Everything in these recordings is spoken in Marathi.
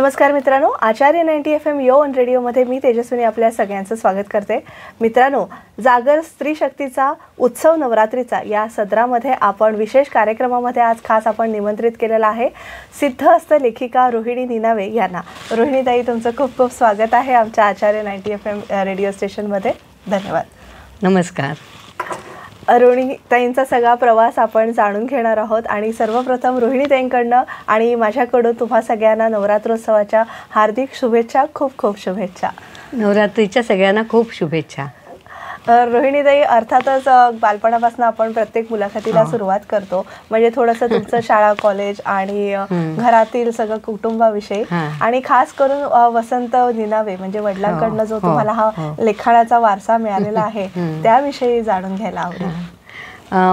नमस्कार मित्रांनो, आचार्य 90 FM यो ऑन रेडिओमध्ये मी तेजस्विनी आपल्या सगळ्यांचं स्वागत करते. मित्रांनो, जागर स्त्री शक्तीचा उत्सव नवरात्रीचा या सदरामध्ये आपण विशेष कार्यक्रमामध्ये आज खास आपण निमंत्रित केलेला आहे सिद्धहस्त लेखिका रोहिणी निनावे यांना. रोहिणीताई, तुमचं खूप खूप स्वागत आहे आमच्या आचार्य 90 FM रेडिओ स्टेशनमध्ये. धन्यवाद. नमस्कार. रोहिणीताईंचा सगळा प्रवास आपण जाणून घेणार आहोत आणि सर्वप्रथम रोहिणीताईंकडनं आणि माझ्याकडून तुम्हा सगळ्यांना नवरात्रोत्सवाच्या हार्दिक शुभेच्छा. खूप खूप शुभेच्छा. नवरात्रीच्या सगळ्यांना खूप शुभेच्छा. रोहिणीताई, अर्थातच बालपणापासून आपण प्रत्येक मुलाखतीला सुरुवात करतो, म्हणजे थोडंसं तुमचं शाळा कॉलेज आणि घरातील सगळं कुटुंबाविषयी आणि खास करून वसंत निनावे म्हणजे वडिलांकडनं जो तुम्हाला हा लेखनाचा वारसा मिळालेला आहे त्याविषयी जाणून घ्यायला आवडेल.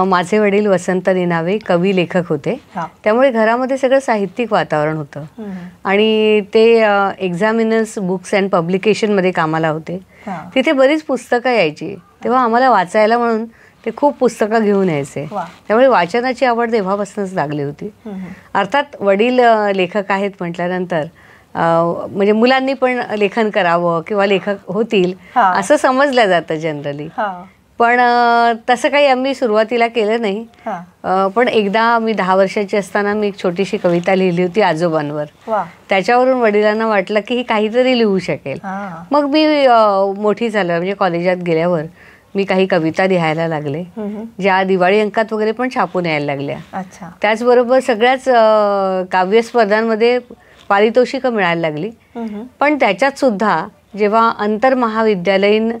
माझे वडील वसंत निनावे कवी लेखक होते, त्यामुळे घरामध्ये सगळं साहित्यिक वातावरण होतं आणि ते एक्झामिनर्स बुक्स अँड पब्लिकेशनमध्ये कामाला होते. तिथे बरीच पुस्तकं यायची, तेव्हा आम्हाला वाचायला म्हणून ते खूप पुस्तकं घेऊन यायचे. त्यामुळे वाचनाची आवड तेव्हापासूनच लागली होती. अर्थात वडील लेखक आहेत म्हटल्यानंतर म्हणजे मुलांनी पण लेखन करावं किंवा लेखक होतील असं समजलं जातं जनरली, पण तसं काही आम्ही सुरुवातीला केलं नाही. पण एकदा मी 10 वर्षाची असताना मी एक छोटीशी कविता लिहिली होती आजोबांवर. त्याच्यावरून वडिलांना वाटलं की ही काहीतरी लिहू शकेल. मग मी मोठी झालं म्हणजे कॉलेजात गेल्यावर मी काही कविता लिहायला लागले, ज्या दिवाळी अंकात वगैरे पण छापून यायला लागल्या. त्याचबरोबर सगळ्याच काव्य स्पर्धांमध्ये पारितोषिकं मिळायला लागली. पण त्याच्यात सुद्धा जेव्हा आंतरमहाविद्यालयीन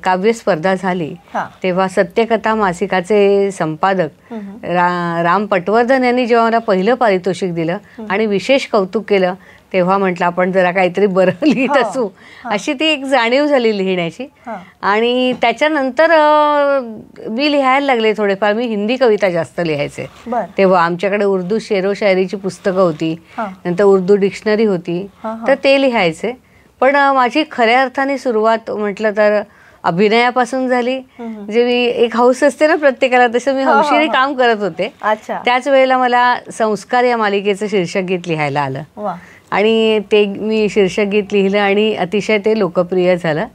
काव्य स्पर्धा झाली तेव्हा सत्यकथा मासिकाचे संपादक राम पटवर्धन यांनी जेव्हा मला पहिलं पारितोषिक दिलं आणि विशेष कौतुक केलं, तेव्हा म्हटलं आपण जरा काहीतरी बरं लिहित असू, अशी ती एक जाणीव झाली लिहिण्याची. आणि त्याच्यानंतर मी लिहायला लागले थोडेफार. मी हिंदी कविता जास्त लिहायचे तेव्हा. आमच्याकडे उर्दू शेरो शायरीची पुस्तकं होती, नंतर उर्दू डिक्शनरी होती, तर ते लिहायचे. पण माझी खऱ्या अर्थाने सुरुवात म्हटलं तर अभिनयापासून झाली. जे मी एक हौस असते ना प्रत्येकाला, तसं मी हौशीने काम करत होते. त्याच वेळेला मला संस्कार या मालिकेचं शीर्षक गीत लिहायला आलं आणि ते मी शीर्षक गीत लिहिलं आणि अतिशय ते लोकप्रिय झालं.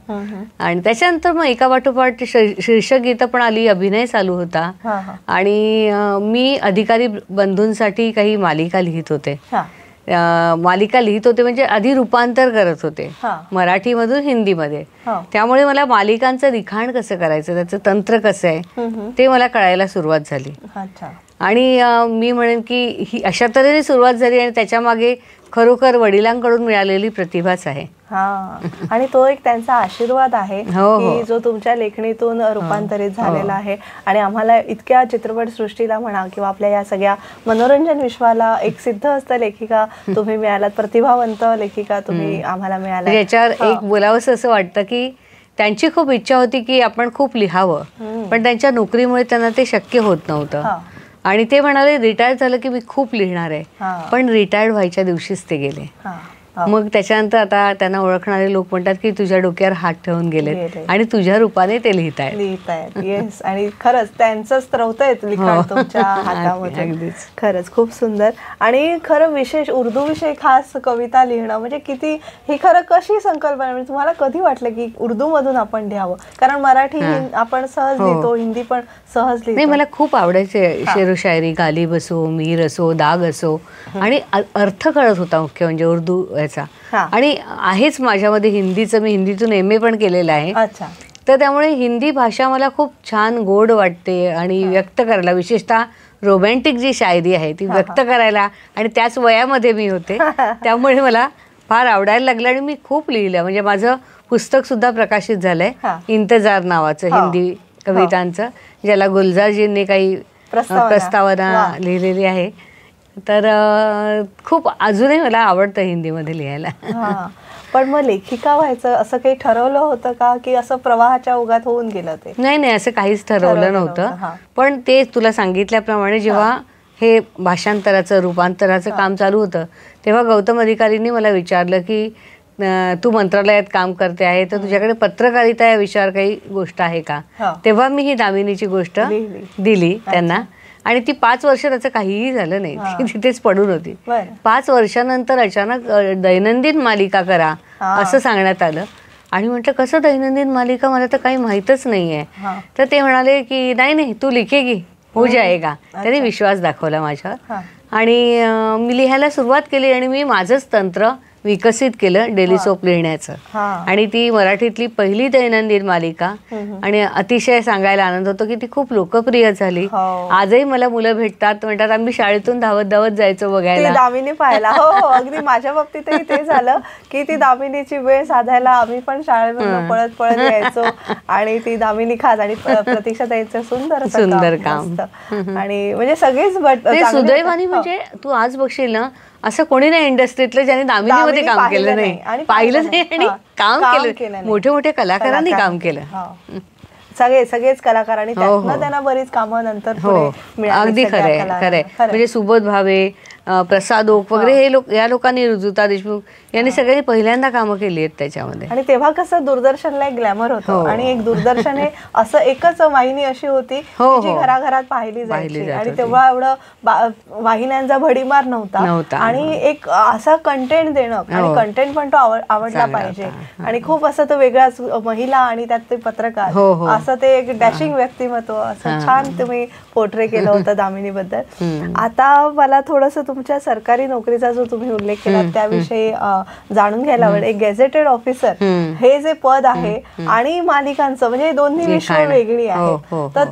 आणि त्याच्यानंतर मग एकापाठोपाठ शीर्षक गीतं पण आली, अभिनय चालू होता आणि मी अधिकारी बंधूंसाठी काही मालिका लिहित होते. म्हणजे आधी रूपांतर करत होते मराठीमधून हिंदीमध्ये. त्यामुळे मला मालिकांचं लिखाण कसं करायचं, त्याचं तंत्र कसं आहे ते मला कळायला सुरुवात झाली. आणि मी म्हणेन की ही अशा तऱ्हेने सुरुवात झाली आणि त्याच्या मागे खरोखर वडिलांकडून मिळालेली प्रतिभाच आहे. आणि तो एक त्यांचा आशीर्वाद आहे की जो तुमच्या लेखणीतून रूपांतरित झालेला आहे. आणि आम्हाला इतक्या चित्रपट सृष्टीला म्हणा किंवा आपल्या या सगळ्या मनोरंजन विश्वाला एक सिद्धहस्त लेखिका तुम्ही मिळालात, प्रतिभावंत लेखिका तुम्ही आम्हाला मिळाला. याच्यावर एक बोलावंसं असं वाटतं की त्यांची खूप इच्छा होती की आपण खूप लिहावं, पण त्यांच्या नोकरीमुळे त्यांना ते शक्य होत नव्हतं. आणि ते म्हणाले रिटायर झालं की मी खूप लिहिणार आहे, पण रिटायर्ड व्हायच्या दिवशीच ते गेले. मग त्याच्यानंतर आता त्यांना ओळखणारे लोक म्हणतात की तुझ्या डोक्यावर हात ठेवून गेले आणि तुझ्या रूपाने ते लिहितायत. येस, आणि खरंच त्यांचं स्त्रवतंय लिखाण तुमच्या हातामध्ये. खरंच खूप सुंदर. आणि खरं विशेष उर्दू विषयी खास कविता लिहिणं म्हणजे किती, ही खरं कशी संकल्पना, म्हणजे तुम्हाला कधी वाटलं की उर्दू मधून आपण लिहावं? कारण मराठी आपण सहज लिहितो, हिंदी पण सहज लिहितो. नाही, मला खूप आवडायचे शेरो शायरी, गालिब असो, मीर असो, दाग असो, आणि अर्थ कळत होता मुख्य म्हणजे उर्दू याचा. आणि आहेच माझ्यामध्ये हिंदीचं, मी हिंदीतून MA पण केलेलं आहे. तर त्यामुळे हिंदी भाषा मला खूप छान गोड वाटते आणि व्यक्त करायला, विशेषतः रोमॅन्टिक जी शायरी आहे ती व्यक्त करायला, आणि त्याच वयामध्ये मी होते त्यामुळे मला फार आवडायला लागलं आणि मी खूप लिहिलं. म्हणजे माझं पुस्तक सुद्धा प्रकाशित झालंय इंतजार नावाचं, हिंदी कवितांचं, ज्याला गुलजारजींनी काही प्रस्तावना लिहिलेली आहे. तर खूप अजूनही मला आवडतं हिंदीमध्ये लिहायला. पण मग लेखिका व्हायचं असं काही ठरवलं होतं का, की असं प्रवाहाच्या ओघात होऊन गेलं ते? नाही, असं काहीच ठरवलं नव्हतं. पण ते तुला सांगितल्याप्रमाणे जेव्हा हे भाषांतराचं रूपांतराचं काम चालू होतं तेव्हा गौतम अधिकारींनी मला विचारलं की तू मंत्रालयात काम करते आहे तर तुझ्याकडे पत्रकारिता या विषयावर काही गोष्ट आहे का? तेव्हा मी ही दामिनीची गोष्ट दिली त्यांना आणि ती 5 वर्ष त्याचं काहीही झालं नाही, ती तिथेच पडून होती. 5 वर्षानंतर अचानक दैनंदिन मालिका करा असं सांगण्यात आलं आणि म्हटलं कसं दैनंदिन मालिका, मला तर काही माहीतच नाही आहे. तर ते म्हणाले की नाही नाही तू लिखेगी हो जाएगा. त्याने विश्वास दाखवला माझ्यावर आणि मी लिहायला सुरुवात केली आणि मी माझंच तंत्र विकसित केलं डेली सोप लिहिण्याचं. आणि ती मराठीतली पहिली दैनंदिन मालिका आणि अतिशय सांगायला आनंद होतो की ती खूप लोकप्रिय झाली. आजही मला मुलं भेटतात, म्हणतात आम्ही शाळेतून धावत धावत जायचो बघायला, दामिनी पाहायला. हो हो, अगदी माझ्या बाबतीतही ते झालं की ती दामिनीची वेळ साधायला आम्ही पण शाळेमधून पळत पळत यायचो आणि ती दामिनी खास आणि प्रतीक्षा ताईंचं सुंदर काम आणि म्हणजे सगळेच. सुदैवाने म्हणजे तू आज बघशील ना, असं कोणी नाही इंडस्ट्रीतलं ज्याने दामिनीमध्ये काम केलं नाही, पाहिलं नाही आणि काम केलं. मोठे मोठे कलाकारांनी काम केलं, सगळेच कलाकार आणि त्यांना बरीच कामं नंतर. अगदी खरंय खरंय. म्हणजे सुबोध भावे, प्रसाद ओक वगैरे हे या लोकांनी, ऋजुता देशमुख यांनी सगळ्यांनी पहिल्यांदा कामं केली आहेत त्याच्यामध्ये. आणि तेव्हा कसं दूरदर्शनला एक ग्लॅमर होतं आणि एक दूरदर्शन हे असं एकच वाहिनी अशी होती जी घराघरात पाहिली जायची आणि तेव्हा एवढं वाहिन्यांचा भडीमार नव्हता आणि एक असा कंटेंट देणं आणि कंटेंट पण तो आवडला पाहिजे आणि खूप असं तो वेगळाच महिला आणि त्यात ते पत्रकार असं ते एक डॅशिंग व्यक्तिमत्व असं छान तुम्ही पोर्ट्रे केलं होतं दामिनी बद्दल. आता मला थोडंसं तुमच्या सरकारी नोकरीचा जो तुम्ही उल्लेख केला त्याविषयी जाणून घ्यायला आवडेल. एक गेझेटेड ऑफिसर हे जे पद आहे आणि मालिकांचं म्हणजे दोन्ही विश्व वेगळी आहे, तर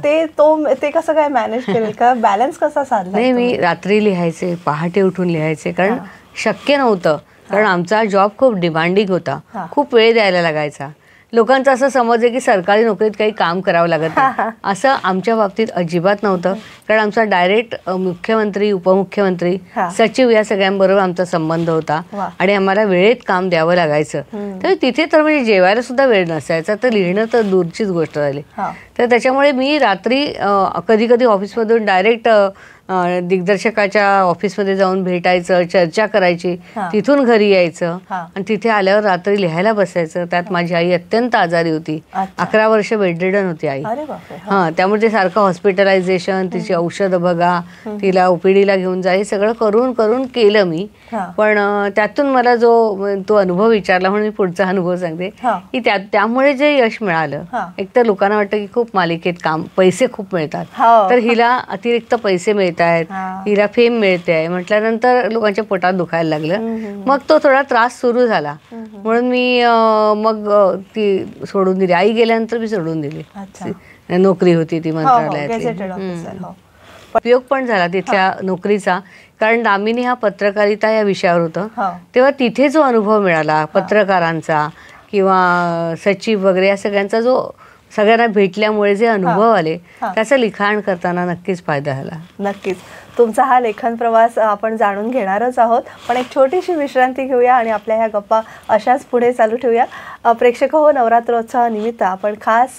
ते कसं काय मॅनेज केलं का, बॅलन्स कसा साधला? नाही, मी रात्री लिहायचे, पहाटे उठून लिहायचे, कारण शक्य नव्हतं, कारण आमचा जॉब खूप डिमांडिंग होता, खूप वेळ द्यायला लागायचा. लोकांचा असं समज आहे की सरकारी नोकरीत काही काम करावं लागत नाही, असं आमच्या बाबतीत अजिबात नव्हतं. कारण आमचा डायरेक्ट मुख्यमंत्री, उपमुख्यमंत्री, सचिव या सगळ्यांबरोबर आमचा संबंध होता आणि आम्हाला वेळेत काम द्यावं लागायचं. तर तिथे तर म्हणजे जेवायला सुद्धा वेळ नसायचा, तर लिहिणं तर दूरचीच गोष्ट झाली. तर त्याच्यामुळे मी रात्री कधी कधी ऑफिसमधून डायरेक्ट दिग्दर्शकाच्या ऑफिसमध्ये जाऊन भेटायचं, चर्चा करायची, तिथून घरी यायचं आणि तिथे आल्यावर रात्री लिहायला बसायचं. त्यात माझी आई अत्यंत आजारी होती, 11 वर्ष बेडरिडन होती आई. त्यामुळे ते सारखं हॉस्पिटलायझेशन, तिची औषधं बघा, तिला ओपीडीला घेऊन जा, हे सगळं करून करून केलं मी. पण त्यातून मला तो अनुभव विचारला म्हणून मी पुढचा अनुभव सांगते की त्यामुळे जे यश मिळालं, एक तर लोकांना वाटतं की खूप मालिकेत काम, पैसे खूप मिळतात, तर हिला अतिरिक्त पैसे मिळतात, हिला फेम मिळते आहे म्हटल्यानंतर लोकांच्या पोटात दुखायला लागलं. मग तो थोडा त्रास सुरू झाला म्हणून मी मग ती सोडून दिली. आई गेल्यानंतर मी सोडून दिली, नोकरी होती ती मंत्रालयात. उपयोग पण झाला तिथल्या नोकरीचा, कारण दामिनी हा पत्रकारिता या विषयावर होतं. तेव्हा तिथे जो अनुभव मिळाला पत्रकारांचा किंवा सचिव वगैरे या सगळ्यांचा, जो सगळ्यांना भेटल्यामुळे जे अनुभव आले, त्याचं लिखाण करताना नक्कीच फायदा झाला. नक्कीच तुमचा हा लेखन प्रवास आपण जाणून घेणारच आहोत, पण एक छोटीशी विश्रांती घेऊया आणि आपल्या ह्या गप्पा अशाच पुढे चालू ठेवूया. प्रेक्षक हो, नवरात्रोत्सवानिमित्त आपण खास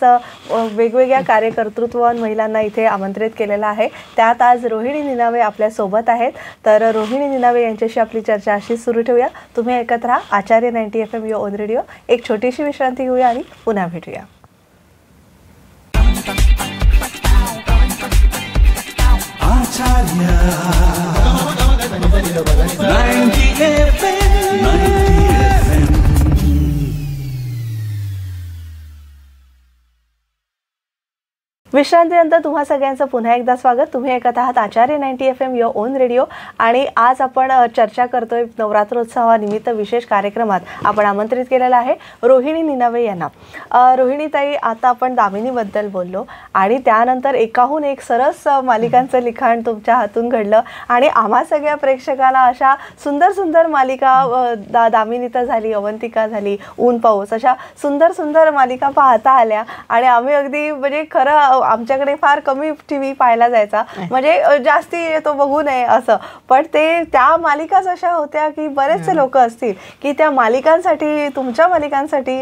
वेगवेगळ्या कार्यकर्तृत्ववान महिलांना इथे आमंत्रित केलेलं आहे. त्यात आज रोहिणी निनावे आपल्या सोबत आहेत. तर रोहिणी निनावे यांच्याशी आपली चर्चा अशीच सुरू ठेवूया. तुम्ही ऐकत राहा आचार्य 90 FM यो ऑन रेडिओ. एक छोटीशी विश्रांती घेऊया आणि पुन्हा भेटूया. Acharya 90 FM 90 FM. विश्रांतीनंतर तुम्हा सगळ्यांचं पुन्हा एकदा स्वागत. तुम्ही ऐकत आहात आचार्य 90 FM यो ओन रेडिओ आणि आज आपण चर्चा करतोय नवरात्रोत्सवानिमित्त विशेष कार्यक्रमात आपण आमंत्रित केलेलं आहे रोहिणी निनावे यांना. रोहिणीताई, आता आपण दामिनीबद्दल बोललो आणि त्यानंतर एकाहून एक सरस मालिकांचं लिखाण तुमच्या हातून घडलं आणि आम्हा सगळ्या प्रेक्षकांना अशा सुंदर सुंदर मालिका, दामिनीता झाली, अवंतिका झाली, ऊन पाऊस, अशा सुंदर सुंदर मालिका पाहता आल्या आणि आम्ही अगदी म्हणजे खरं आमच्याकडे फार कमी टीव्ही पाहायला जायचा, म्हणजे जास्ती तो बघू नये असं, पण त्या मालिकाच अशा होत्या की बरेचसे लोक असतील की त्या मालिकांसाठी, तुमच्या मालिकांसाठी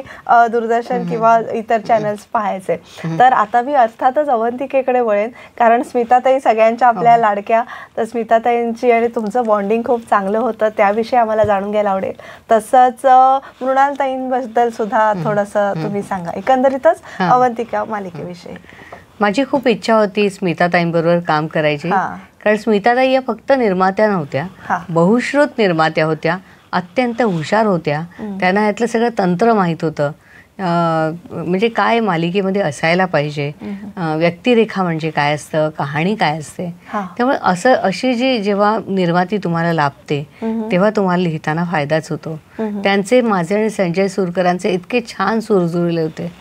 दूरदर्शन किंवा इतर चॅनल्स पाहायचे. तर आता मी अर्थातच अवंतिकेकडे वळेन, कारण स्मिताताई सगळ्यांच्या आपल्या लाडक्या, तर स्मिताताईंची आणि तुमचं बॉन्डिंग खूप चांगलं होतं, त्याविषयी आम्हाला जाणून घ्यायला आवडेल. तसंच मृणालताईंबद्दल सुद्धा थोडंसं तुम्ही सांगा, एकंदरीतच अवंतिका मालिकेविषयी. माझी खूप इच्छा होती स्मिताताईंबरोबर काम करायची, कारण स्मिताताई या फक्त निर्मात्या नव्हत्या, बहुश्रुत निर्मात्या होत्या, अत्यंत हुशार होत्या. त्यांना यातलं सगळं तंत्र माहीत होतं, म्हणजे काय मालिकेमध्ये असायला पाहिजे, व्यक्तिरेखा म्हणजे काय असतं, कहाणी काय असते. त्यामुळे अशी जी जेव्हा निर्माती तुम्हाला लाभते तेव्हा तुम्हाला लिहिताना फायदाच होतो. त्यांचे, माझे आणि संजय सुरकरांचे इतके छान सूर जुळले होते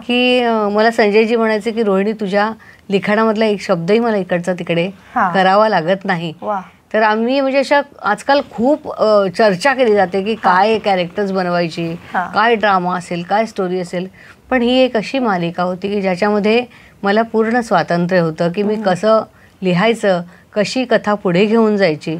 की मला संजयजी म्हणायचे की रोहिणी, तुझ्या लिखाणामधला एक शब्दही मला इकडचा तिकडे करावा लागत नाही. तर आम्ही म्हणजे अशा आजकाल खूप चर्चा केली जाते की काय कॅरेक्टर्स बनवायची, काय ड्रामा असेल, काय स्टोरी असेल. पण ही एक अशी मालिका होती की ज्याच्यामध्ये मला पूर्ण स्वातंत्र्य होतं की मी कसं लिहायचं, कशी कथा पुढे घेऊन जायची.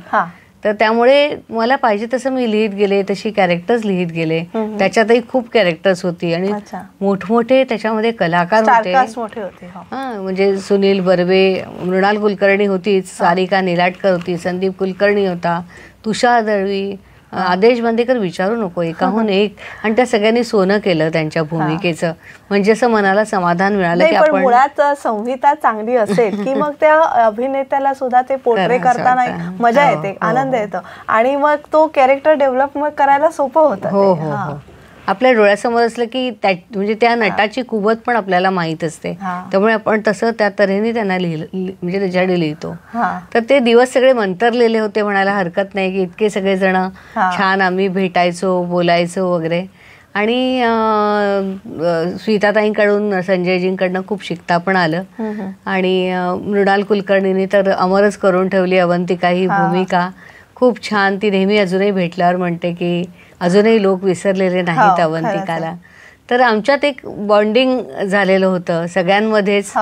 तर त्यामुळे मला पाहिजे तसं मी लिहित गेले, तशी कॅरेक्टर्स लिहित गेले. त्याच्यातही खूप कॅरेक्टर्स होती आणि मोठमोठे त्याच्यामध्ये कलाकार होते. म्हणजे सुनील बर्वे, मृणाल कुलकर्णी होती, सारिका निलाटकर होती, संदीप कुलकर्णी होता, तुषार दळवी, आदेश बांदेकर विचारू नको, एकाहून एक. आणि त्या सगळ्यांनी सोनं केलं त्यांच्या भूमिकेचं. म्हणजे असं मनाला समाधान मिळालं की आपण मुळात संहिता चांगली असेल की मग त्या अभिनेत्याला सुद्धा ते पोर्ट्रे करताना मजा येते, आनंद येतो आणि मग तो कॅरेक्टर डेव्हलप करायला सोपं होतं. हो हो हो. आपल्या डोळ्यासमोर असलं की म्हणजे त्या नटाची कुवत पण आपल्याला माहीत असते, त्यामुळे आपण तसं त्या तऱ्हेने त्यांना म्हणजे त्याच्याकडे लिहितो. तर ते दिवस सगळे मंतरलेले होते म्हणायला हरकत नाही की इतके सगळेजण छान आम्ही भेटायचो, बोलायचो वगैरे. आणि स्मिताताईंकडून, संजयजींकडनं खूप शिकता पण आलं. आणि मृणाल कुलकर्णीने तर अमरच करून ठेवली अवंतिका ही भूमिका. खूप छान. ती नेहमी अजूनही भेटल्यावर म्हणते की अजूनही लोक विसरलेले नाहीत अवंतिकाला. तर आमच्यात एक बॉन्डिंग झालेलं होतं सगळ्यांमध्येच.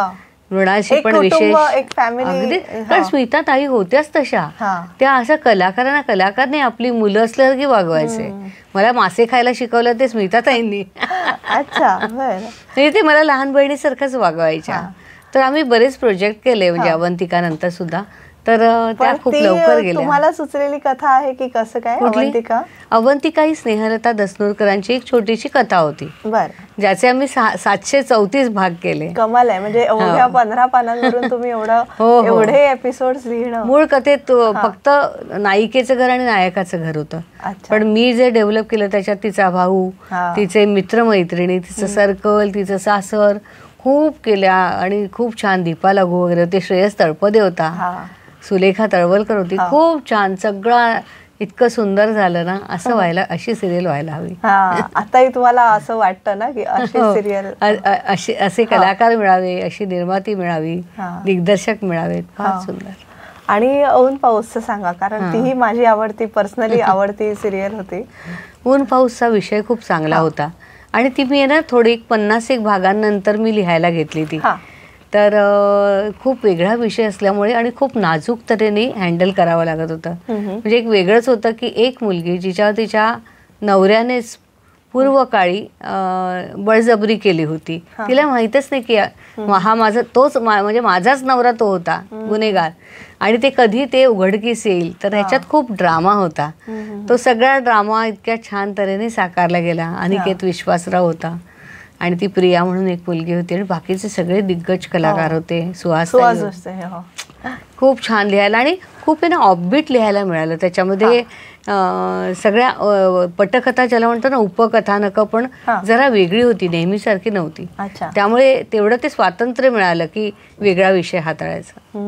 मृणालशी पण विशेष, अगदी. कारण स्मिताताई होत्याच तशा, त्या अशा कलाकारांना कलाकारने आपली मुलं असल्यासारखी वागवायचे. मला मासे खायला शिकवलं ते स्मिताताईंनी. ते मला लहान बहिणीसारखंच वागवायच्या. तर आम्ही बरेच प्रोजेक्ट केले म्हणजे अवंतिका नंतर सुद्धा. तर त्या खूप लवकर गेल्या. तुम्हाला सुचलेली कथा आहे की कसं काय? अवंतिका अवंतिका ही स्नेहलता दसनूरकरांची एक छोटीशी कथा होती, ज्याचे आम्ही 734 भाग केले. कमाल आहे. म्हणजे एवढ्या 15 पानांवरून तुम्ही एवढे एपिसोड्स लिहिणं. मूळ कथेत फक्त नायिकेचं घर आणि नायकाचं घर होतं, पण मी जे डेव्हलप केलं त्याच्यात तिचा भाऊ, तिचे मित्रमैत्रिणी, तिचं सर्कल, तिचं सासर खूप केल्या. आणि खूप छान. दीपा लागू वगैरे होते, श्रेयस तळपदे होता, सुलेखा तळवलकर होती. खूप छान. सगळं इतकं सुंदर झालं ना. असं व्हायला, अशी सिरियल व्हायला हवी. आताही तुम्हाला असं वाटतं ना की अशी सिरियल, असे कलाकार मिळावे, अशी निर्माती मिळावी, दिग्दर्शक मिळावेत. फार सुंदर. आणि ऊन पाऊसचं सांगा, कारण तीही माझी आवडती, पर्सनली आवडती सिरियल होती. ऊन पाऊसचा विषय खूप चांगला होता आणि ती मी ना थोडी 50 भागांनंतर मी लिहायला घेतली ती. तर खूप वेगळा विषय असल्यामुळे आणि खूप नाजूक तऱ्हेने हँडल करावं लागत होतं. म्हणजे एक वेगळंच होतं की एक मुलगी जिच्यावर तिच्या नवऱ्यानेच पूर्व काळी बळजबरी केली होती. तिला माहीतच नाही की हा माझा तोच म्हणजे माझाच नवरा तो होता गुन्हेगार, आणि ते कधी ते उघडकीस येईल. तर ह्याच्यात खूप ड्रामा होता. तो सगळा ड्रामा इतक्या छान तऱ्हेने साकारला गेला. अनिकेत विश्वासराव होता आणि ती प्रिया म्हणून एक मुलगी होती आणि बाकीचे सगळे दिग्गज कलाकार होते. सुहास खूप छान लिहायला आणि खूप आहे ना ऑफबीट लिहायला मिळालं त्याच्यामध्ये. सगळ्या पटकथा ज्याला म्हणतो ना, उपकथानकं पण जरा वेगळी होती, नेहमीसारखी नव्हती. त्यामुळे तेवढं ते स्वातंत्र्य मिळालं की वेगळा विषय हाताळायचा.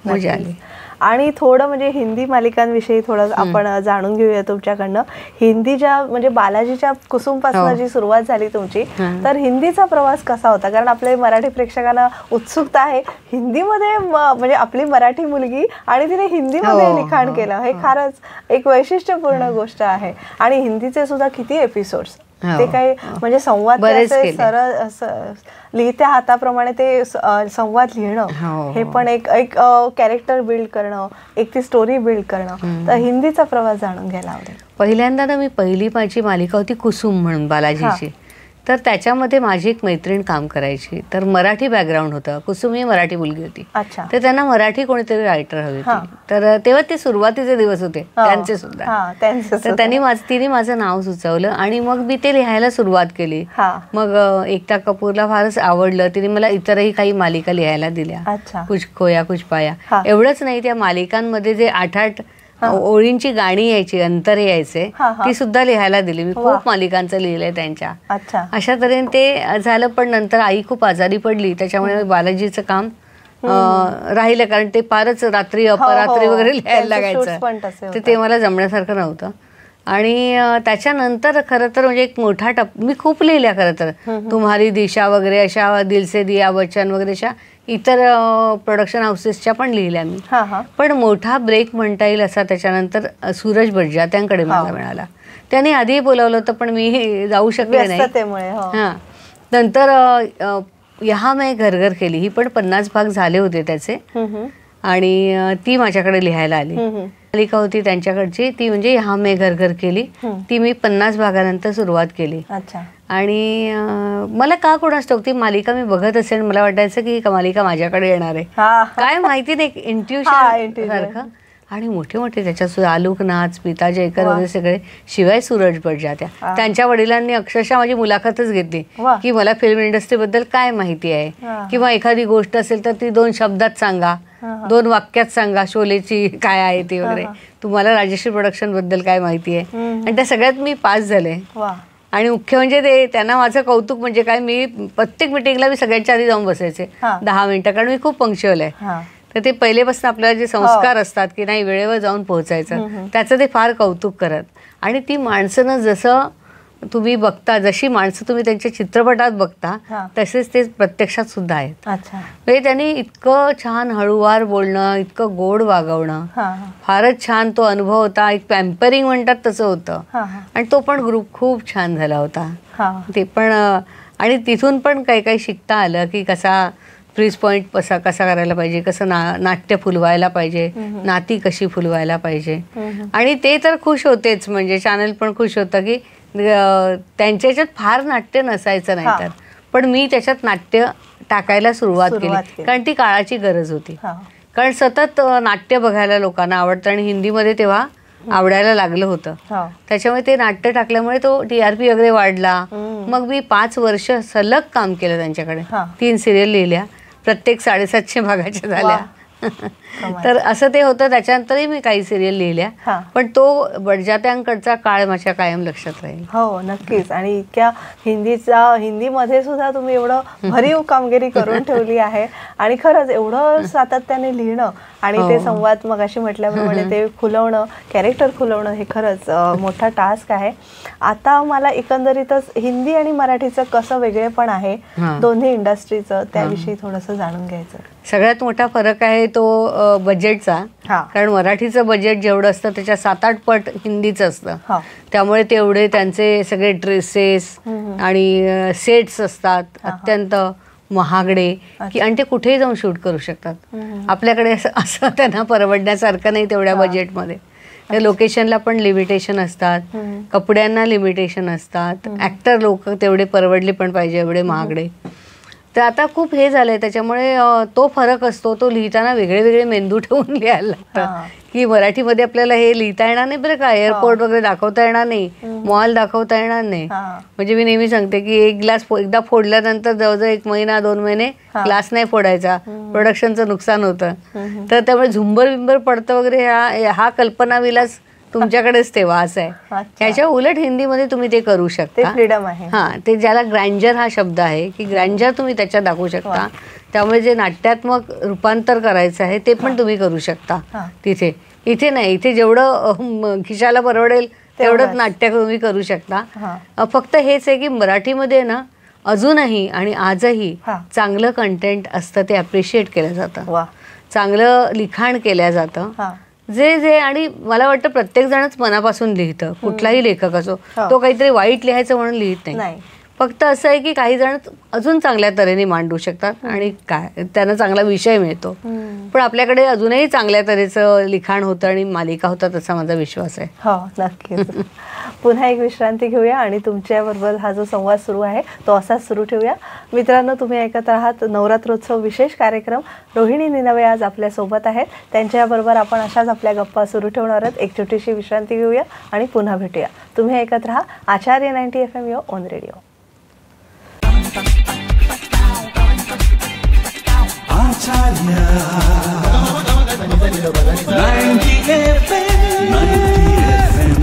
मजा आली. आणि थोडं म्हणजे हिंदी मालिकांविषयी थोडं आपण जाणून घेऊया तुमच्याकडनं. हिंदीच्या म्हणजे बालाजीच्या कुसुमपासून जी सुरुवात झाली तुमची, तर हिंदीचा प्रवास कसा होता? कारण आपल्या मराठी प्रेक्षकांना उत्सुकता आहे हिंदीमध्ये, म्हणजे आपली मराठी मुलगी आणि तिने हिंदीमध्ये लिखाण केलं, हे खरंच एक वैशिष्ट्यपूर्ण गोष्ट आहे. आणि हिंदीचे सुद्धा किती एपिसोड्स, ते काही म्हणजे संवाद सरळ लिहित्या हाताप्रमाणे ते संवाद लिहिणं, हे पण एक कॅरेक्टर बिल्ड करणं, एक ती स्टोरी बिल्ड करणं. तर हिंदीचा प्रवास जाणून घ्यायला आवडेल. पहिल्यांदा ना मी पहिली माझी मालिका होती कुसुम म्हणून बालाजीची. तर त्याच्यामध्ये माझी एक मैत्रीण काम करायची, तर मराठी बॅकग्राऊंड होतं, कुसुमी मराठी मुलगी होती. अच्छा. तर त्यांना मराठी कोणीतरी रायटर हवी होती. तर तेव्हा ते सुरुवातीचे दिवस होते त्यांचे सुद्धा. तर तिने माझं नाव सुचवलं आणि मग मी ते लिहायला सुरुवात केली. मग एकता कपूरला फारच आवडलं, तिने मला इतरही काही मालिका लिहायला दिल्या, कुछ खोया कुछ पाया. एवढंच नाही, त्या मालिकांमध्ये जे 8-8 ओळींची गाणी यायची, अंतर यायचे, ती सुद्धा लिहायला दिली. मी खूप मालिकांचं लिहिलंय त्यांच्या. अशा तऱ्हेने ते झालं. पण नंतर आई खूप आजारी पडली, त्याच्यामुळे बालाजीचं काम राहिलं, कारण ते फारच रात्री अपरात्री वगैरे लिहायला लागायचं, तर ते मला जमण्यासारखं नव्हतं. आणि त्याच्यानंतर खरं तर म्हणजे एक मोठा मी खूप लिहिल्या खरं तर, तुम्हारी दिशा वगैरे अशा, दिल से दिया वचन वगैरे अशा इतर प्रोडक्शन हाऊसेसच्या पण लिहिल्या मी. पण मोठा ब्रेक म्हणता येईल असा त्याच्यानंतर सूरज बडजात्यांकडे मला मिळाला. त्यांनी आधी बोलावलं होतं पण मी जाऊ शकले नाही. हां, नंतर यहाँ मैं घर घर केली, ही पण 50 भाग झाले होते त्याचे, आणि ती माझ्याकडे लिहायला आली. मालिका होती त्यांच्याकडची, ती म्हणजे यहाँ मैं घर घर केली, ती मी 50 भागानंतर सुरुवात केली. आणि मला का कोणास ठाऊक ती मालिका मी बघत असेल, मला वाटायचं की मालिका माझ्याकडे येणार आहे, काय माहिती नाही, इंट्युशन सारखं. आणि मोठे मोठे त्याच्यात आलोकनाथ, स्मिता जयकर वगैरे सगळे, शिवाय सूरज बडजात्या, त्यांच्या वडिलांनी अक्षरशः माझी मुलाखतच घेतली की मला फिल्म इंडस्ट्रीबद्दल काय माहिती आहे, किंवा एखादी गोष्ट असेल तर ती 2 शब्दात सांगा, 2 वाक्यात सांगा, शोलेची काय आहे ती वगैरे, तुम्हाला राजश्री प्रोडक्शन बद्दल काय माहिती आहे. आणि त्या सगळ्यात मी पास झाले. आणि मुख्य म्हणजे ते त्यांना माझं कौतुक म्हणजे काय, मी प्रत्येक मिटिंगला मी सगळ्यांच्या आधी जाऊन बसायचे 10 मिनिटं, कारण मी खूप पंक्च्युअल आहे. तर ते पहिलेपासून आपल्याला जे संस्कार असतात की नाही वेळेवर जाऊन पोहोचायचं, त्याचं ते फार कौतुक करत. आणि ती माणसं जसं तुम्ही बघता, जशी माणसं तुम्ही त्यांच्या चित्रपटात बघता तसेच ते प्रत्यक्षात सुद्धा आहेत. म्हणजे त्यांनी इतकं छान हळूवार बोलणं, इतकं गोड वागवणं, फारच छान तो अनुभव होता. एक पॅम्परिंग म्हणतात तसं होतं. आणि तो पण ग्रुप खूप छान झाला होता ते पण. आणि तिथून पण काही काही शिकता आलं की कसा फ्रीज पॉईंट कसा करायला पाहिजे, कसं नाट्य फुलवायला पाहिजे, नाती कशी फुलवायला पाहिजे. आणि ते तर खुश होतेच, म्हणजे चॅनल पण खुश होतं की त्यांच्या याच्यात फार नाट्य नसायचं नाही, तर पण मी त्याच्यात नाट्य टाकायला सुरुवात केली, कारण ती काळाची गरज होती. कारण सतत नाट्य बघायला लोकांना आवडतं आणि हिंदीमध्ये तेव्हा आवडायला लागलं होतं. त्याच्यामुळे ते नाट्य टाकल्यामुळे तो TRP वगैरे वाढला. मग मी 5 वर्ष सलग काम केलं त्यांच्याकडे, 3 सिरियल लिहिल्या, प्रत्येक 750 भागाच्या झाल्या. तर असं ते होतं. त्याच्यानंतरही मी काही सिरियल लिहिल्या, पण तो बडजात्यांकडचा काळ माझ्या कायम लक्षात राहील. हो नक्कीच. आणि इतक्या हिंदीमध्ये सुद्धा तुम्ही एवढं भरीव कामगिरी करून ठेवली आहे. आणि खरंच एवढं सातत्याने लिहिणं आणि ते संवाद मगाशी म्हटल्याप्रमाणे ते खुलवणं, कॅरेक्टर खुलवणं, हे खरंच मोठा टास्क आहे. आता मला एकंदरीतच हिंदी आणि मराठीचं कसं वेगळेपण आहे दोन्ही इंडस्ट्रीचं, त्याविषयी थोडंसं जाणून घ्यायचं. सगळ्यात मोठा फरक आहे तो बजेटचा. कारण मराठीचं बजेट जेवढं असतं त्याच्या 7-8 पट हिंदीचं असतं. त्यामुळे तेवढे त्यांचे सगळे ड्रेसेस आणि सेट्स असतात अत्यंत महागडे, की आणि ते कुठेही जाऊन शूट करू शकतात. आपल्याकडे असं त्यांना परवडण्यासारखं नाही तेवढ्या बजेटमध्ये. लोकेशनला पण लिमिटेशन असतात, कपड्यांना लिमिटेशन असतात, ॲक्टर लोक तेवढे परवडले पण पाहिजे एवढे महागडे. तर आता खूप हे झालंय, त्याच्यामुळे तो फरक असतो. तो लिहिताना वेगळे वेगळे मेंदू ठेवून लिहायला लागतं, की मराठीमध्ये आपल्याला हे लिहिता येणार नाही बरं का, एअरपोर्ट वगैरे दाखवता येणार नाही, मॉल दाखवता येणार नाही. म्हणजे मी नेहमी सांगते की एक ग्लास एकदा फोडल्यानंतर जवळजवळ 1 महिना 2 महिने ग्लास नाही फोडायचा, प्रोडक्शनचं नुकसान होतं. तर त्यामुळे झुंबर बिंबर पडतं वगैरे, हा कल्पनाविलास तुमच्याकडेच ठेवा असं आहे. ह्याच्या उलट हिंदीमध्ये तुम्ही ते करू शकता, फ्रीडम आहे. ते ज्याला ग्रँजर हा शब्द आहे, की ग्रँजर तुम्ही त्याच्यात दाखवू शकता. त्यामुळे जे नाट्यात्मक रूपांतर करायचं आहे ते पण तुम्ही करू शकता तिथे. इथे नाही, इथे जेवढं खिशाला परवडेल तेवढंच नाट्य तुम्ही करू शकता. फक्त हेच आहे की मराठीमध्ये ना अजूनही आणि आजही चांगलं कंटेंट असतं, ते अप्रिशिएट केलं जातं, चांगलं लिखाण केलं जातं. जे आणि मला वाटतं प्रत्येक जणच मनापासून लिहितं, कुठलाही लेखक असो, तो काहीतरी वाईट लिहायचं म्हणून लिहित नाही, फक्त असं आहे की काही जण अजून चांगल्या तऱ्हेने मांडू शकतात आणि काय त्यांना चांगला विषय मिळतो. पण आपल्याकडे अजूनही चांगल्या तऱ्हेचं लिखाण होतं आणि मालिका होतात असा माझा विश्वास आहे. हो, नक्कीच. पुन्हा एक विश्रांती घेऊया आणि तुमच्याबरोबर हा जो संवाद सुरू आहे तो असाच सुरू ठेवूया. मित्रांनो, तुम्ही ऐकत आहात नवरात्रोत्सव विशेष कार्यक्रम. रोहिणी निनवे आज आपल्यासोबत आहेत. त्यांच्याबरोबर आपण अशाच आपल्या गप्पा सुरू ठेवणार आहोत. एक छोटीशी विश्रांती घेऊया आणि पुन्हा भेटूया. तुम्ही ऐकत राहा आचार्य 90 FM your on radio. Acharya 90 FM 90 FM.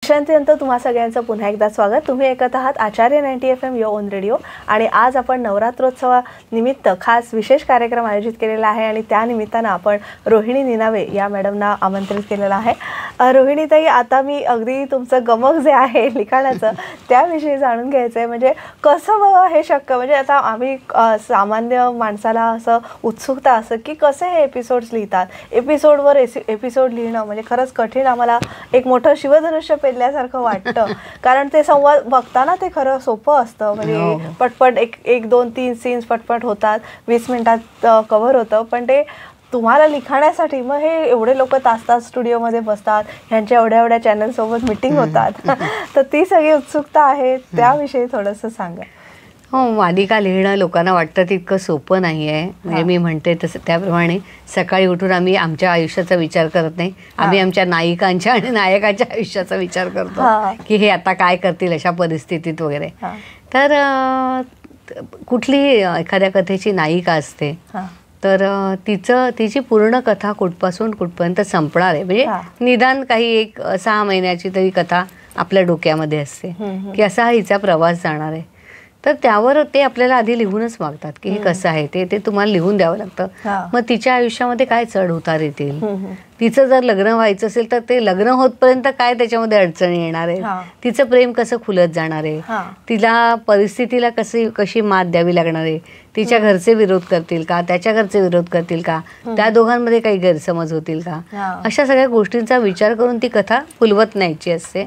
विश्रांतीनंतर तुम्हा सगळ्यांचं पुन्हा एकदा स्वागत. तुम्ही ऐकत आहात आचार्य 90 FM योर ओन रेडिओ आणि आज आपण नवरात्रोत्सवानिमित्त खास विशेष कार्यक्रम आयोजित केलेला आहे आणि त्या निमित्तानं आपण रोहिणी निनावे या मॅडमना आमंत्रित केलेलं आहे. रोहिणीताई, आता मी अगदी तुमचं गमक जे आहे लिखाणाचं त्याविषयी जाणून घ्यायचं आहे. म्हणजे कसं बघा हे शक्य, म्हणजे आता आम्ही सामान्य माणसाला असं उत्सुकता असं की कसे हे एपिसोड्स लिहितात, एपिसोडवर एपिसोड लिहिणं म्हणजे खरंच कठीण. आम्हाला एक मोठं शिवधनुष्य पेलल्यासारखं वाटतं कारण ते संवाद बघताना ते खरं सोपं असतं. म्हणजे पटपट एक 2-3 सीन्स पटपट होतात, 20 मिनिटात कव्हर होतं. पण ते तुम्हाला लिखाण्यासाठी मग हे एवढे लोक तास स्टुडिओमध्ये बसतात, ह्यांच्या एवढ्या चॅनलसोबत मिटिंग होतात. तर ती सगळी उत्सुकता आहे, त्याविषयी थोडंसं सांगा. हो, मालिका लिहिणं लोकांना वाटतं तितकं सोपं नाही आहे. म्हणजे मी म्हणते तसं त्याप्रमाणे सकाळी उठून आम्ही आमच्या आयुष्याचा विचार करत नाही, आम्ही आमच्या नायिकांच्या आणि नायकाच्या आयुष्याचा विचार करतो की हे आता काय करतील अशा परिस्थितीत वगैरे. तर कुठली एखाद्या कथेची नायिका असते तर तिची पूर्ण कथा कुठपासून कुठपर्यंत संपणार आहे, म्हणजे निदान काही एक 6 महिन्याची तरी कथा आपल्या डोक्यामध्ये असते की असा हिचा प्रवास जाणार आहे. तर त्यावर ते आपल्याला आधी लिहूनच मागतात की हे कसं आहे ते तुम्हाला लिहून द्यावं लागतं. मग तिच्या आयुष्यामध्ये काय चढ उतार येतील, तिचं जर लग्न व्हायचं असेल तर ते लग्न होतपर्यंत काय त्याच्यामध्ये अडचणी येणार आहे, तिचं प्रेम कसं खुलत जाणार आहे, तिला परिस्थितीला कशी मात द्यावी लागणार आहे, तिच्या घरचे विरोध करतील का, त्याच्या घरचे विरोध करतील का, त्या दोघांमध्ये काही गैरसमज होतील का, अशा सगळ्या गोष्टींचा विचार करून ती कथा फुलवत न्यायची असते.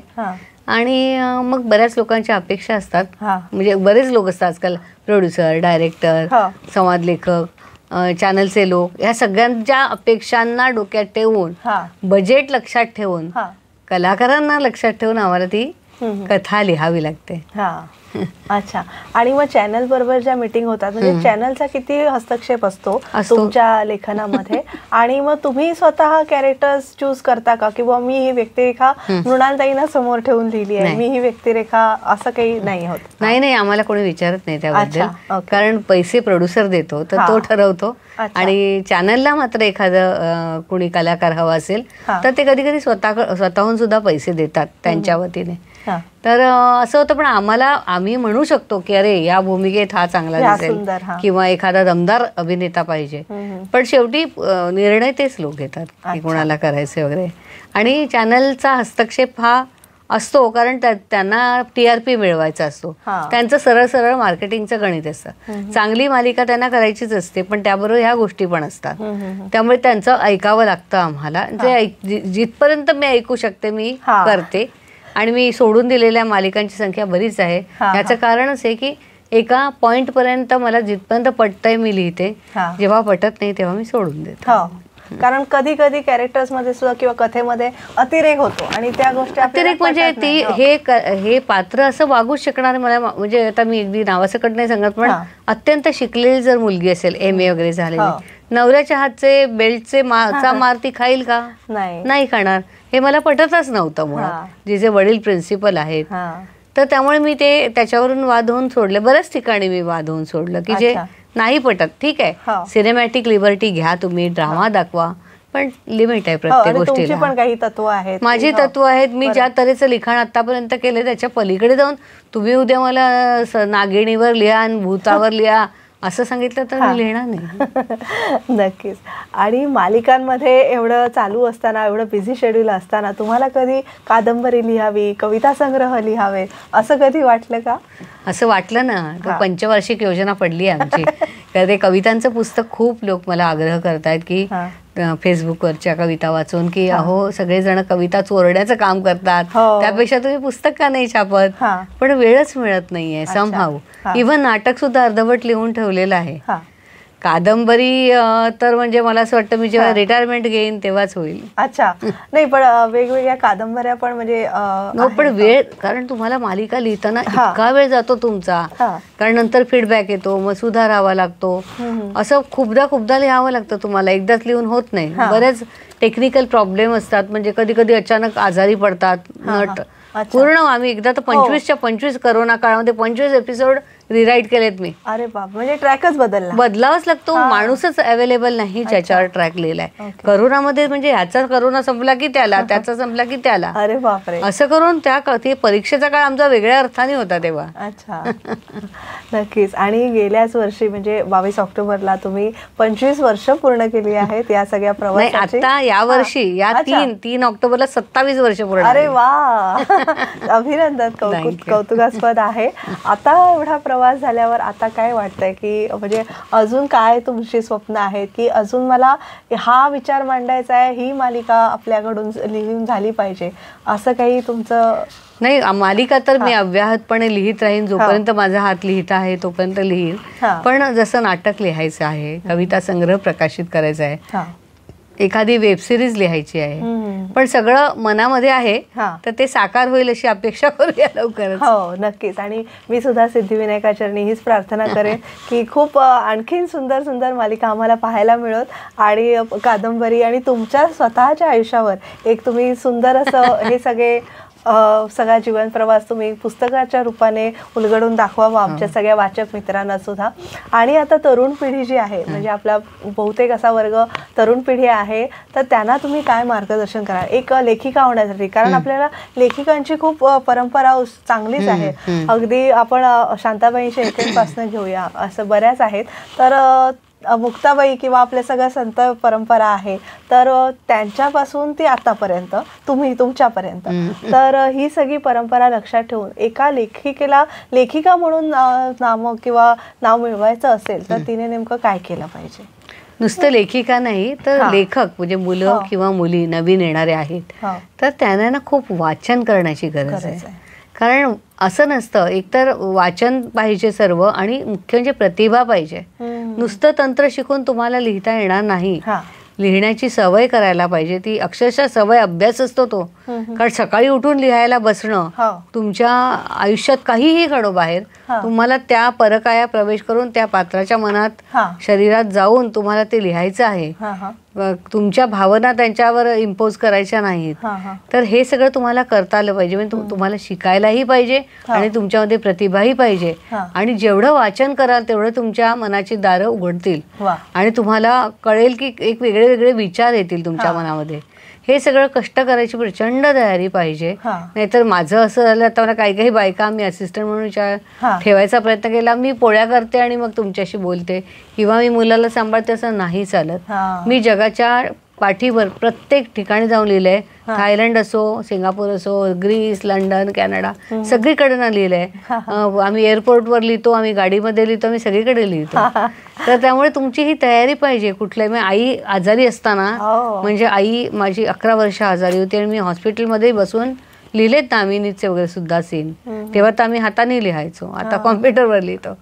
आणि मग बऱ्याच लोकांच्या अपेक्षा असतात, म्हणजे बरेच लोक असतात आजकाल, प्रोड्युसर, डायरेक्टर, संवाद लेखक, चॅनलचे लोक, ह्या सगळ्यांच्या अपेक्षांना डोक्यात ठेवून, बजेट लक्षात ठेवून, कलाकारांना लक्षात ठेवून आम्हाला ती कथा लिहावी लागते. अच्छा. आणि मग चॅनल बरोबर ज्या मीटिंग होतात म्हणजे चॅनलचा किती हस्तक्षेप असतो तुमच्या लेखनामध्ये? आणि मग तुम्ही स्वतः कॅरेक्टर्स चूज करता का, किंवा मी ही व्यक्तिरेखा मृणालताईंना समोर ठेवून लिहिली आहे, मी ही व्यक्तिरेखा, असं काही नाही होत? नाही, आम्हाला कोणी विचारत नाही त्याबद्दल, कारण पैसे प्रोड्युसर देतो तर तो ठरवतो. आणि चॅनलला मात्र एखादं कोणी कलाकार हवा असेल तर ते कधी कधी स्वतःहून सुद्धा पैसे देतात त्यांच्या वतीने. तर असं होतं. पण आम्ही म्हणू शकतो की अरे या भूमिकेत हा चांगला दिसेल किंवा एखादा दमदार अभिनेता पाहिजे, पण शेवटी निर्णय तेच लोक घेतात की कोणाला करायचे वगैरे. आणि चॅनलचा हस्तक्षेप हा असतो कारण त्यांना TRP मिळवायचा असतो, त्यांचं सरळ मार्केटिंगचं गणित असतं. चांगली मालिका त्यांना करायचीच असते, पण त्याबरोबर ह्या गोष्टी पण असतात. त्यामुळे त्यांचं ऐकावं लागतं आम्हाला. जे जिथपर्यंत मी ऐकू शकते मी करते. आणि मी सोडून दिलेल्या मालिकांची संख्या बरीच आहे. याचं कारणच आहे की एका पॉइंट पर्यंत मला जिथपर्यंत पटतंय मी लिहिते, जेव्हा पटत नाही तेव्हा मी सोडून देते. कारण कधी कधी कॅरेक्टर्स मध्ये सुद्धा किंवा कथेमध्ये अतिरेक होतो आणि त्या गोष्टी अतिरेक म्हणजे ती हे पात्र असं वागूच शकणार मला. म्हणजे आता मी अगदी नावासकट नाही सांगत, पण अत्यंत शिकलेली जर मुलगी असेल, MA वगैरे झालेली, नवऱ्याच्या हातचे बेल्टचे मार ती खाईल का? नाही खाणार. हे मला पटतच नव्हतं मुळात. जिचे वडील प्रिन्सिपल आहेत, तर त्यामुळे मी ते त्याच्यावरून वाद होऊन सोडले. बऱ्याच ठिकाणी मी वाद होऊन सोडलं की जे नाही पटत. ठीक आहे, सिनेमॅटिक लिबर्टी घ्या तुम्ही, ड्रामा दाखवा, पण लिमिट आहे प्रत्येक गोष्टीला. पण काही तत्व आहेत, माझी तत्व आहेत. मी ज्या तऱ्हेचं लिखाण आतापर्यंत केलं त्याच्या पलीकडे जाऊन तुम्ही उद्या मला नागिणीवर लिहा आणि भूतावर लिहा असं सांगितलं तर मी लिहिणार नाही. नक्कीच. आणि मालिकांमध्ये एवढं चालू असताना, एवढं बिझी शेड्यूल असताना तुम्हाला कधी कादंबरी लिहावी, कविता संग्रह लिहावे असं कधी वाटलं का? असं वाटलं ना. पंचवार्षिक योजना पडली आमची. तर ते कवितांचं पुस्तक खूप लोक मला आग्रह करतायत की फेसबुकवरच्या कविता वाचून की अहो सगळेजण कविता चोरण्याचं काम करतात, त्यापेक्षा तुम्ही पुस्तक का नाही छापत, पण वेळच मिळत नाहीये समहाऊ. इव्हन नाटक सुद्धा अर्धवट लिहून ठेवलेलं आहे. कादंबरी तर म्हणजे मला असं वाटतं मी जेव्हा रिटायरमेंट घेईन तेव्हाच होईल. अच्छा, नाही पण वेगवेगळ्या कादंबऱ्या पण म्हणजे पण वेळ, कारण तुम्हाला मालिका लिहिताना इतका वेळ जातो तुमचा, कारण नंतर फीडबॅक येतो, मग सुधारावा लागतो, असं खूपदा लिहावं लागतं तुम्हाला, एकदाच लिहून होत नाही. बरेच टेक्निकल प्रॉब्लेम असतात, म्हणजे कधी कधी अचानक आजारी पडतात नट. पूर्ण आम्ही एकदा तर 25च्या 25 करोना काळामध्ये 25 एपिसोड रिराईट केलेत मी. अरे बाप, म्हणजे ट्रॅकच बदलावाच लागतो, माणूसच अवेलेबल नाही ज्याच्यावर ट्रॅक लिहिलाय. करोनामध्ये म्हणजे ह्याचा करोना संपला की त्याला, त्याचा संपला की त्याला, अरे बापरे, असं करून ते परीक्षेचा काळ आमचा वेगळ्या अर्थाने होता तेव्हा. अच्छा, नक्कीच. आणि गेल्याच वर्षी म्हणजे 22 ऑक्टोबरला तुम्ही 25 वर्ष पूर्ण केली आहेत या सगळ्या प्रवासाची. आता या वर्षी या 3 ऑक्टोबरला 27 वर्ष पूर्ण. अरे वा, अभिनंदन, कौतुकास्पद आहे. आता एवढा प्रवास झाल्यावर आता काय वाटतंय की म्हणजे अजून काय तुमची स्वप्न आहेत, की अजून मला हा विचार मांडायचा आहे, ही मालिका आपल्याकडून लिहून झाली पाहिजे, असं काही तुमचं? नाही, मालिका तर मी अव्याहतपणे लिहित राहीन, जोपर्यंत माझा हात लिहित आहे तोपर्यंत लिहीन. पण जसं नाटक लिहायचं आहे, कविता संग्रह प्रकाशित करायचा आहे, एखादी वेबसिरीज लिहायची आहे, पण सगळं मनामध्ये आहे, तर ते साकार होईल अशी अपेक्षा करूया लवकरच. हो, नक्कीच. आणि मी सुद्धा सिद्धिविनायका चरणी हीच प्रार्थना करेन की खूप आणखीन सुंदर सुंदर मालिका आम्हाला पाहायला मिळत, आणि कादंबरी आणि तुमच्या स्वतःच्या आयुष्यावर एक तुम्ही सुंदर असं हे सगळा जीवन प्रवास तुम्ही पुस्तकाच्या रूपाने उलगडून दाखवावा आमच्या सगळ्या वाचक मित्रांना सुद्धा. आणि आता तरुण पिढी जी आहे, म्हणजे आपला बहुतेक असा वर्ग तरुण पिढी आहे, तर त्यांना तुम्ही काय मार्गदर्शन कराल एक लेखिका होण्यासाठी? कारण आपल्याला लेखिकांची खूप परंपरा चांगलीच आहे. अगदी आपण शांताबाई शेळकेंपासून घेऊया, असं बऱ्याच आहेत, तर मुक्ताबाई किंवा आपल्या सगळ्या संत परंपरा आहे, तर त्यांच्यापासून ती आतापर्यंत तुमच्यापर्यंत, तर ही सगळी परंपरा लक्षात ठेवून एका लेखिकेला लेखिका म्हणून नाव मिळवायचं असेल तर तिने नेमकं काय केलं पाहिजे? नुसतं लेखिका नाही तर लेखक, म्हणजे मुलं किंवा मुली नवीन येणारे आहेत, तर त्यांना ना खूप वाचन करण्याची गरज आहे. कारण असं नसतं, एकतर वाचन पाहिजे सर्व, आणि मुख्य म्हणजे प्रतिभा पाहिजे. नुसतं तंत्र शिकून तुम्हाला लिहिता येणार नाही. लिहिण्याची सवय करायला पाहिजे, ती अक्षरशः सवय, अभ्यास असतो तो. कारण सकाळी उठून लिहायला बसणं, तुमच्या आयुष्यात काहीही घडो बाहेर, तुम्हाला त्या परकाया प्रवेश करून त्या पात्राच्या मनात शरीरात जाऊन तुम्हाला ते लिहायचं आहे. तुमच्या भावना त्यांच्यावर इम्पोज करायच्या नाहीत. तर हे सगळं तुम्हाला करता आलं पाहिजे, म्हणजे तुम्हाला शिकायलाही पाहिजे आणि तुमच्यामध्ये प्रतिभाही पाहिजे. आणि जेवढं वाचन कराल तेवढं तुमच्या मनाची दारं उघडतील आणि तुम्हाला कळेल की एक वेगळे वेगळे विचार येतील तुमच्या मनामध्ये. हे सगळं कष्ट करायची प्रचंड तयारी पाहिजे. नाहीतर माझं असं झालं, आता मला काही बायका मी असिस्टंट म्हणून ठेवायचा प्रयत्न केला, मी पोळ्या करते आणि मग तुमच्याशी बोलते, किंवा मी मुलाला सांभाळते, असं नाही चालत. मी जगाच्या पाठीवर प्रत्येक ठिकाणी जाऊन लिहिलंय. थायलंड असो, सिंगापूर असो, ग्रीस, लंडन, कॅनडा, सगळीकडे लिहिलंय. आम्ही एअरपोर्टवर लिहितो, आम्ही गाडीमध्ये लिहितो, आम्ही सगळीकडे लिहितो. तर त्यामुळे तुमची ही तयारी पाहिजे. कुठल्याही आई आजारी असताना, म्हणजे आई माझी 11 वर्ष आजारी होती आणि मी हॉस्पिटलमध्ये बसून लिहिलेत नामिनीचे वगैरे सुद्धा सीन. तेव्हा तर आम्ही हाताने लिहायचो, आता कॉम्प्युटरवर लिहितो.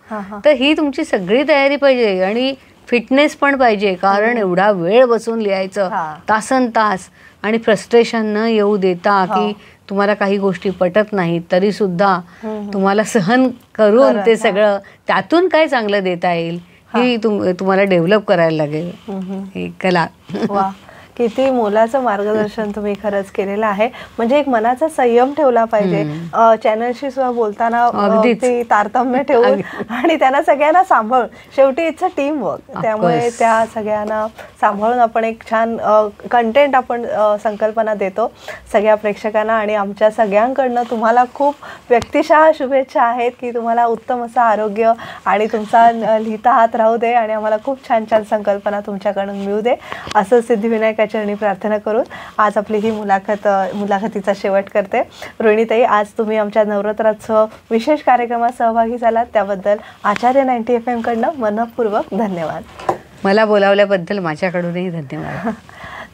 तर ही तुमची सगळी तयारी पाहिजे आणि फिटनेस पण पाहिजे, कारण एवढा वेळ बसून लिहायचं, तासन तास, आणि फ्रस्ट्रेशन न येऊ देता की तुम्हाला काही गोष्टी पटत नाहीत तरी सुद्धा तुम्हाला सहन करून ते सगळं त्यातून काय चांगलं देता येईल ही तुम्हाला डेव्हलप करायला लागेल, ही कला. किती मोलाचं मार्गदर्शन तुम्ही खरंच केलेलं आहे. म्हणजे एक मनाचा संयम ठेवला पाहिजे, चॅनलशी सुद्धा बोलताना ते तारतम्य ठेवून आणि त्यांना सगळ्यांना सांभाळून, शेवटी इट्स अ टीम वर्क, त्यामुळे त्या सगळ्यांना सांभाळून आपण एक छान कंटेंट आपण संकल्पना देतो सगळ्या प्रेक्षकांना. आणि आमच्या सगळ्यांकडनं तुम्हाला खूप व्यक्तिशः शुभेच्छा आहेत की तुम्हाला उत्तम असं आरोग्य आणि तुमचा लिहिता हात राहू दे आणि आम्हाला खूप छान छान संकल्पना तुमच्याकडून मिळू दे, असं सिद्धिविनायका चरणी प्रार्थना करून आज आपली ही मुलाखतीचा शेवट करते. रोहिणीताई, आज तुम्ही आमच्या नवरात्रोत्सव विशेष कार्यक्रमात सहभागी झालात त्याबद्दल आचार्य 90 FM कडनं मनःपूर्वक धन्यवाद. मला बोलावल्याबद्दल माझ्याकडूनही धन्यवाद.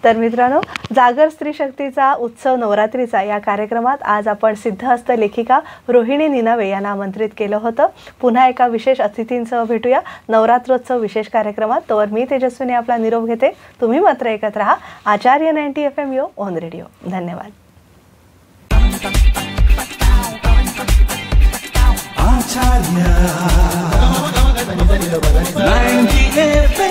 तर मित्रांनो, जागर स्त्री शक्तीचा उत्सव नवरात्रीचा या कार्यक्रमात आज आपण सिद्धहस्त लेखिका रोहिणी निनावे यांना आमंत्रित केलं होतं. पुन्हा एका विशेष अतिथींसह भेटूया नवरात्रोत्सव विशेष कार्यक्रमात. तोवर मी तेजस्विनी आपला निरोप घेते. तुम्ही मात्र ऐकत राहा आचार्य 90 FM यो ऑन रेडिओ. धन्यवाद. आचार्य 90 FM